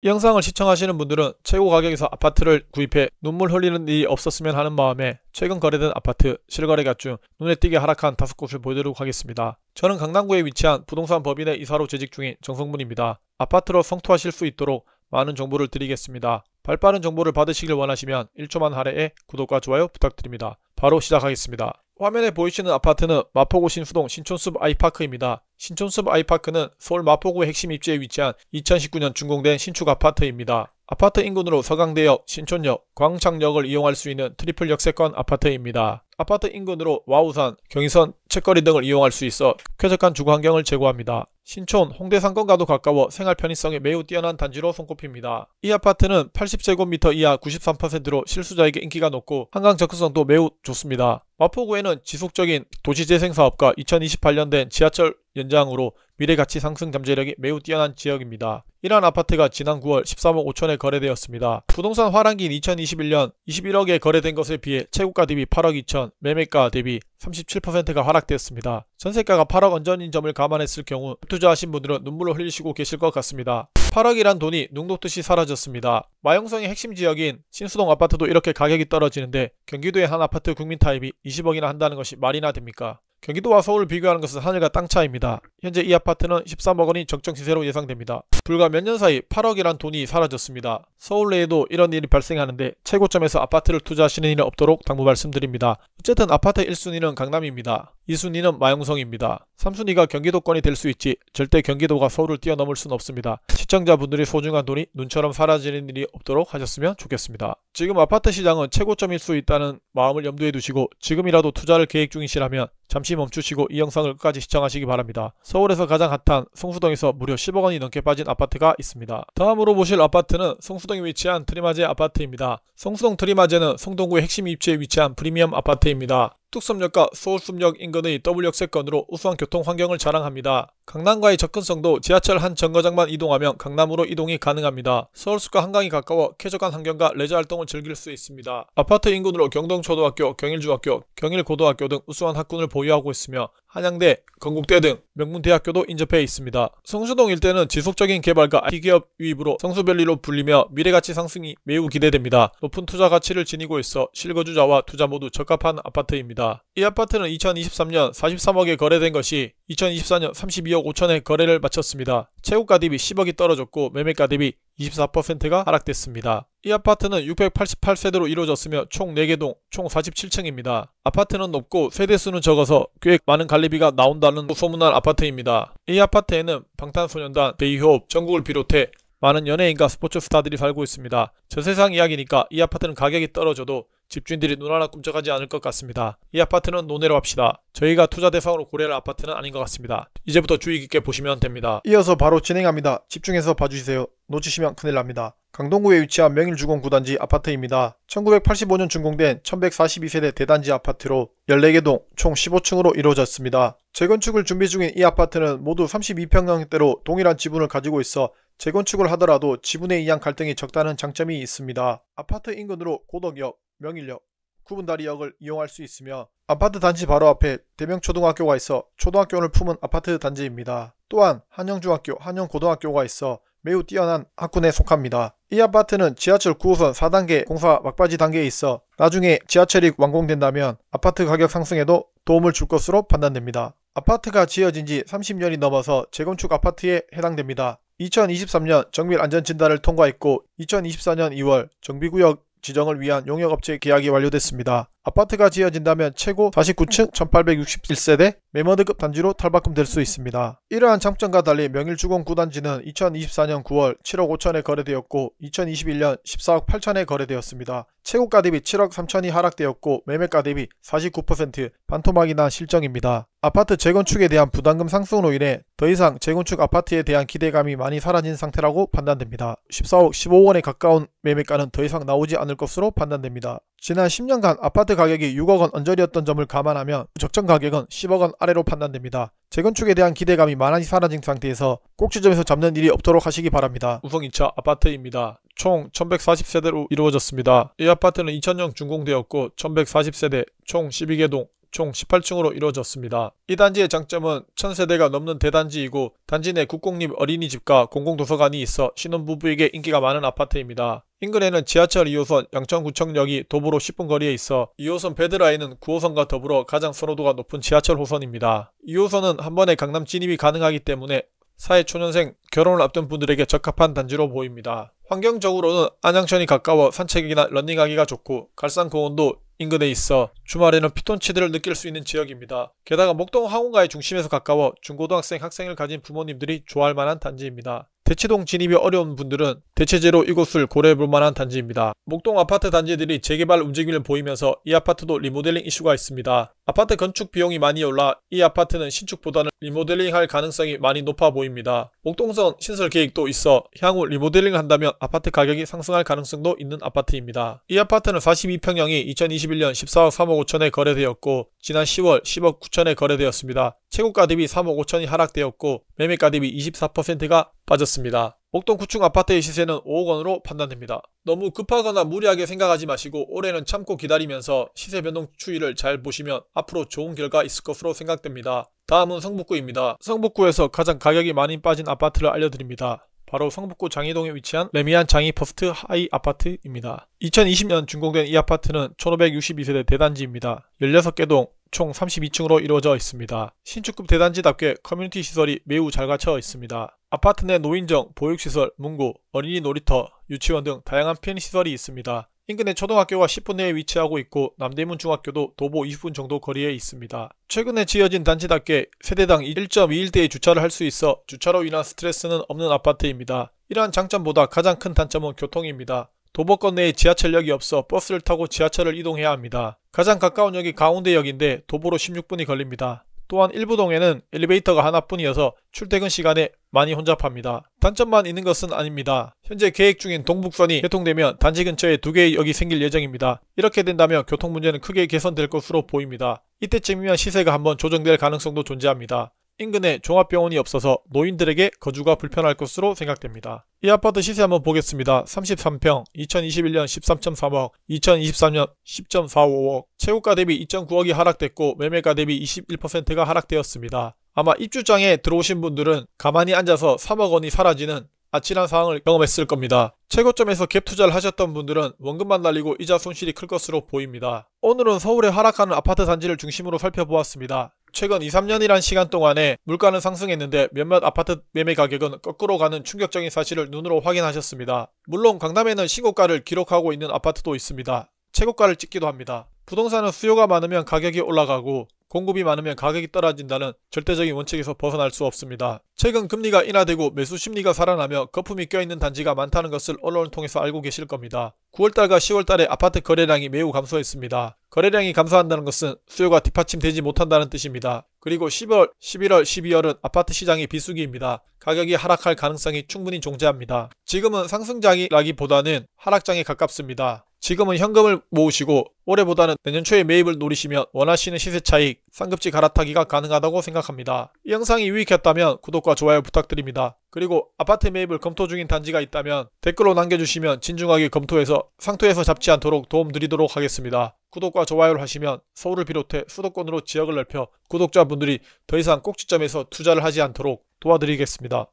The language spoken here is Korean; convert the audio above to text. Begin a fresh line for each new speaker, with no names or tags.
이 영상을 시청하시는 분들은 최고 가격에서 아파트를 구입해 눈물 흘리는 일이 없었으면 하는 마음에 최근 거래된 아파트 실거래가 중 눈에 띄게 하락한 5곳을 보여드리도록 하겠습니다. 저는 강남구에 위치한 부동산 법인의 이사로 재직 중인 정성문입니다. 아파트로 성투하실 수 있도록 많은 정보를 드리겠습니다. 발빠른 정보를 받으시길 원하시면 1초만 아래에 구독과 좋아요 부탁드립니다. 바로 시작하겠습니다. 화면에 보이시는 아파트는 마포구 신수동 신촌숲 아이파크입니다. 신촌숲 아이파크는 서울 마포구의 핵심 입지에 위치한 2019년 준공된 신축 아파트입니다. 아파트 인근으로 서강대역, 신촌역, 광창역을 이용할 수 있는 트리플 역세권 아파트입니다. 아파트 인근으로 와우산, 경의선, 책거리 등을 이용할 수 있어 쾌적한 주거 환경을 제공합니다. 신촌, 홍대 상권과도 가까워 생활 편의성이 매우 뛰어난 단지로 손꼽힙니다. 이 아파트는 80제곱미터 이하 93%로 실수자에게 인기가 높고 한강 접근성도 매우 좋습니다. 마포구에는 지속적인 도시재생 사업과 2028년 지하철 연장으로 미래가치 상승 잠재력이 매우 뛰어난 지역입니다. 이러한 아파트가 지난 9월 13억 5천에 거래되었습니다. 부동산 화랑기인 2021년 21억에 거래된 것에 비해 최고가 대비 8억 2천, 매매가 대비 37%가 하락되었습니다. 전세가가 8억 언저리인 점을 감안했을 경우 투자하신 분들은 눈물을 흘리시고 계실 것 같습니다. 8억이란 돈이 눈 녹듯이 사라졌습니다. 마용성의 핵심 지역인 신수동 아파트도 이렇게 가격이 떨어지는데 경기도의 한 아파트 국민 타입이 20억이나 한다는 것이 말이나 됩니까? 경기도와 서울을 비교하는 것은 하늘과 땅 차이입니다. 현재 이 아파트는 13억원이 적정 시세로 예상됩니다. 불과 몇 년 사이 8억이란 돈이 사라졌습니다. 서울 내에도 이런 일이 발생하는데 최고점에서 아파트를 투자하시는 일은 없도록 당부 말씀드립니다. 어쨌든 아파트 1순위는 강남입니다. 2순위는 마용성입니다. 3순위가 경기도권이 될 수 있지 절대 경기도가 서울을 뛰어넘을 수는 없습니다. 시청자분들의 소중한 돈이 눈처럼 사라지는 일이 없도록 하셨으면 좋겠습니다. 지금 아파트 시장은 최고점일 수 있다는 마음을 염두에 두시고 지금이라도 투자를 계획 중이시라면 잠시 멈추시고 이 영상을 끝까지 시청하시기 바랍니다. 서울에서 가장 핫한 성수동에서 무려 10억원이 넘게 빠진 아파트가 있습니다. 다음으로 보실 아파트는 성수동에 위치한 트리마제 아파트입니다. 성수동 트리마제는 성동구의 핵심 입지에 위치한 프리미엄 아파트입니다. 뚝섬역과 서울숲역 인근의 더블 역세권으로 우수한 교통 환경을 자랑합니다. 강남과의 접근성도 지하철 한 정거장만 이동하면 강남으로 이동이 가능합니다. 서울숲과 한강이 가까워 쾌적한 환경과 레저 활동을 즐길 수 있습니다. 아파트 인근으로 경동초등학교, 경일중학교, 경일고등학교 등 우수한 학군을 보유하고 있으며 한양대, 건국대 등 명문대학교도 인접해 있습니다. 성수동 일대는 지속적인 개발과 IT기업 유입으로 성수밸리로 불리며 미래가치 상승이 매우 기대됩니다. 높은 투자 가치를 지니고 있어 실거주자와 투자 모두 적합한 아파트입니다. 이 아파트는 2023년 43억에 거래된 것이 2024년 32억 5천에 거래를 마쳤습니다. 최고가 대비 10억이 떨어졌고 매매가 대비 24%가 하락됐습니다. 이 아파트는 688세대로 이루어졌으며 총 4개 동, 총 47층입니다. 아파트는 높고 세대수는 적어서 꽤 많은 관리비가 나온다는 소문난 아파트입니다. 이 아파트에는 방탄소년단, 데이호흡, 정국을 비롯해 많은 연예인과 스포츠 스타들이 살고 있습니다. 저 세상 이야기니까 이 아파트는 가격이 떨어져도 집주인들이 눈 하나 꿈쩍하지 않을 것 같습니다. 이 아파트는 노내로 합시다. 저희가 투자 대상으로 고려할 아파트는 아닌 것 같습니다. 이제부터 주의 깊게 보시면 됩니다. 이어서 바로 진행합니다. 집중해서 봐주세요. 놓치시면 큰일 납니다. 강동구에 위치한 명일주공 9단지 아파트입니다. 1985년 준공된 1142세대 대단지 아파트로 14개 동, 총 15층으로 이루어졌습니다. 재건축을 준비 중인 이 아파트는 모두 32평형대로 동일한 지분을 가지고 있어 재건축을 하더라도 지분에 의한 갈등이 적다는 장점이 있습니다. 아파트 인근으로 고덕역, 명일역, 구분다리역을 이용할 수 있으며 아파트 단지 바로 앞에 대명초등학교가 있어 초등학교를 품은 아파트 단지입니다. 또한 한영중학교, 한영고등학교가 있어 매우 뛰어난 학군에 속합니다. 이 아파트는 지하철 9호선 4단계 공사 막바지 단계에 있어 나중에 지하철이 완공된다면 아파트 가격 상승에도 도움을 줄 것으로 판단됩니다. 아파트가 지어진 지 30년이 넘어서 재건축 아파트에 해당됩니다. 2023년 정밀 안전진단을 통과했고 2024년 2월 정비구역 지정을 위한 용역업체 계약이 완료됐습니다. 아파트가 지어진다면 최고 49층 1861세대 매머드급 단지로 탈바꿈될 수 있습니다. 이러한 장점과 달리 명일주공 9단지는 2024년 9월 7억 5천에 거래되었고 2021년 14억 8천에 거래되었습니다. 최고가 대비 7억 3천이 하락되었고 매매가 대비 49% 반토막이 난 실정입니다. 아파트 재건축에 대한 부담금 상승으로 인해 더 이상 재건축 아파트에 대한 기대감이 많이 사라진 상태라고 판단됩니다. 14억 15원에 가까운 매매가는 더 이상 나오지 않을 것으로 판단됩니다. 지난 10년간 아파트 가격이 6억원 언저리였던 점을 감안하면 적정 가격은 10억원 아래로 판단됩니다. 재건축에 대한 기대감이 많이 사라진 상태에서 꼭지점에서 잡는 일이 없도록 하시기 바랍니다. 우성 2차 아파트입니다. 총 1140세대로 이루어졌습니다. 이 아파트는 2000년 준공되었고 1140세대 총 12개 동, 총 18층으로 이루어졌습니다. 이 단지의 장점은 1000세대가 넘는 대단지이고 단지 내 국공립 어린이집과 공공도서관이 있어 신혼부부에게 인기가 많은 아파트입니다. 인근에는 지하철 2호선 양천구청역이 도보로 10분 거리에 있어 2호선 배드라인은 9호선과 더불어 가장 선호도가 높은 지하철 호선입니다. 2호선은 한 번에 강남 진입이 가능하기 때문에 사회초년생, 결혼을 앞둔 분들에게 적합한 단지로 보입니다. 환경적으로는 안양천이 가까워 산책이나 러닝하기가 좋고 갈산공원도 인근에 있어 주말에는 피톤치드를 느낄 수 있는 지역입니다. 게다가 목동 학원가의 중심에서 가까워 중고등학생, 학생을 가진 부모님들이 좋아할 만한 단지입니다. 대치동 진입이 어려운 분들은 대체제로 이곳을 고려해볼 만한 단지입니다. 목동 아파트 단지들이 재개발 움직임을 보이면서 이 아파트도 리모델링 이슈가 있습니다. 아파트 건축 비용이 많이 올라 이 아파트는 신축보다는 리모델링할 가능성이 많이 높아 보입니다. 목동선 신설 계획도 있어 향후 리모델링을 한다면 아파트 가격이 상승할 가능성도 있는 아파트입니다. 이 아파트는 42평형이 2021년 14억 3억 5천에 거래되었고 지난 10월 10억 9천에 거래되었습니다. 최고가 대비 3억 5천이 하락되었고 매매가 대비 24%가 빠졌습니다. 목동 구축 아파트의 시세는 5억 원으로 판단됩니다. 너무 급하거나 무리하게 생각하지 마시고 올해는 참고 기다리면서 시세 변동 추이를 잘 보시면 앞으로 좋은 결과 있을 것으로 생각됩니다. 다음은 성북구입니다. 성북구에서 가장 가격이 많이 빠진 아파트를 알려드립니다. 바로 성북구 장이동에 위치한 레미안 장이 퍼스트 하이 아파트입니다. 2020년 준공된 이 아파트는 1562세대 대단지입니다. 16개 동 총 32층으로 이루어져 있습니다. 신축급 대단지답게 커뮤니티 시설이 매우 잘 갖춰 있습니다. 아파트 내 노인정, 보육시설, 문고, 어린이 놀이터, 유치원 등 다양한 편의시설이 있습니다. 인근에 초등학교가 10분 내에 위치하고 있고 남대문 중학교도 도보 20분 정도 거리에 있습니다. 최근에 지어진 단지답게 세대당 1.21대의 주차를 할 수 있어 주차로 인한 스트레스는 없는 아파트입니다. 이러한 장점보다 가장 큰 단점은 교통입니다. 도보권 내에 지하철역이 없어 버스를 타고 지하철을 이동해야 합니다. 가장 가까운 역이 가운데역인데 도보로 16분이 걸립니다. 또한 일부 동에는 엘리베이터가 하나뿐이어서 출퇴근 시간에 많이 혼잡합니다. 단점만 있는 것은 아닙니다. 현재 계획 중인 동북선이 개통되면 단지 근처에 2개의 역이 생길 예정입니다. 이렇게 된다면 교통 문제는 크게 개선될 것으로 보입니다. 이때쯤이면 시세가 한번 조정될 가능성도 존재합니다. 인근에 종합병원이 없어서 노인들에게 거주가 불편할 것으로 생각됩니다. 이 아파트 시세 한번 보겠습니다. 33평, 2021년 13.3억, 2023년 10.45억, 최고가 대비 2.9억이 하락됐고 매매가 대비 21%가 하락되었습니다. 아마 입주장에 들어오신 분들은 가만히 앉아서 3억 원이 사라지는 아찔한 상황을 경험했을 겁니다. 최고점에서 갭 투자를 하셨던 분들은 원금만 날리고 이자 손실이 클 것으로 보입니다. 오늘은 서울에 하락하는 아파트 단지를 중심으로 살펴보았습니다. 최근 2-3년이란 시간 동안에 물가는 상승했는데 몇몇 아파트 매매 가격은 거꾸로 가는 충격적인 사실을 눈으로 확인하셨습니다. 물론 강남에는 신고가를 기록하고 있는 아파트도 있습니다. 최고가를 찍기도 합니다. 부동산은 수요가 많으면 가격이 올라가고 공급이 많으면 가격이 떨어진다는 절대적인 원칙에서 벗어날 수 없습니다. 최근 금리가 인하되고 매수 심리가 살아나며 거품이 껴있는 단지가 많다는 것을 언론을 통해서 알고 계실 겁니다. 9월달과 10월달에 아파트 거래량이 매우 감소했습니다. 거래량이 감소한다는 것은 수요가 뒷받침되지 못한다는 뜻입니다. 그리고 10월, 11월, 12월은 아파트 시장의 비수기입니다. 가격이 하락할 가능성이 충분히 존재합니다. 지금은 상승장이라기보다는 하락장에 가깝습니다. 지금은 현금을 모으시고 올해보다는 내년 초에 매입을 노리시면 원하시는 시세 차익, 상급지 갈아타기가 가능하다고 생각합니다. 이 영상이 유익했다면 구독과 좋아요 부탁드립니다. 그리고 아파트 매입을 검토 중인 단지가 있다면 댓글로 남겨주시면 진중하게 검토해서 상투에서 잡지 않도록 도움드리도록 하겠습니다. 구독과 좋아요를 하시면 서울을 비롯해 수도권으로 지역을 넓혀 구독자분들이 더 이상 꼭지점에서 투자를 하지 않도록 도와드리겠습니다.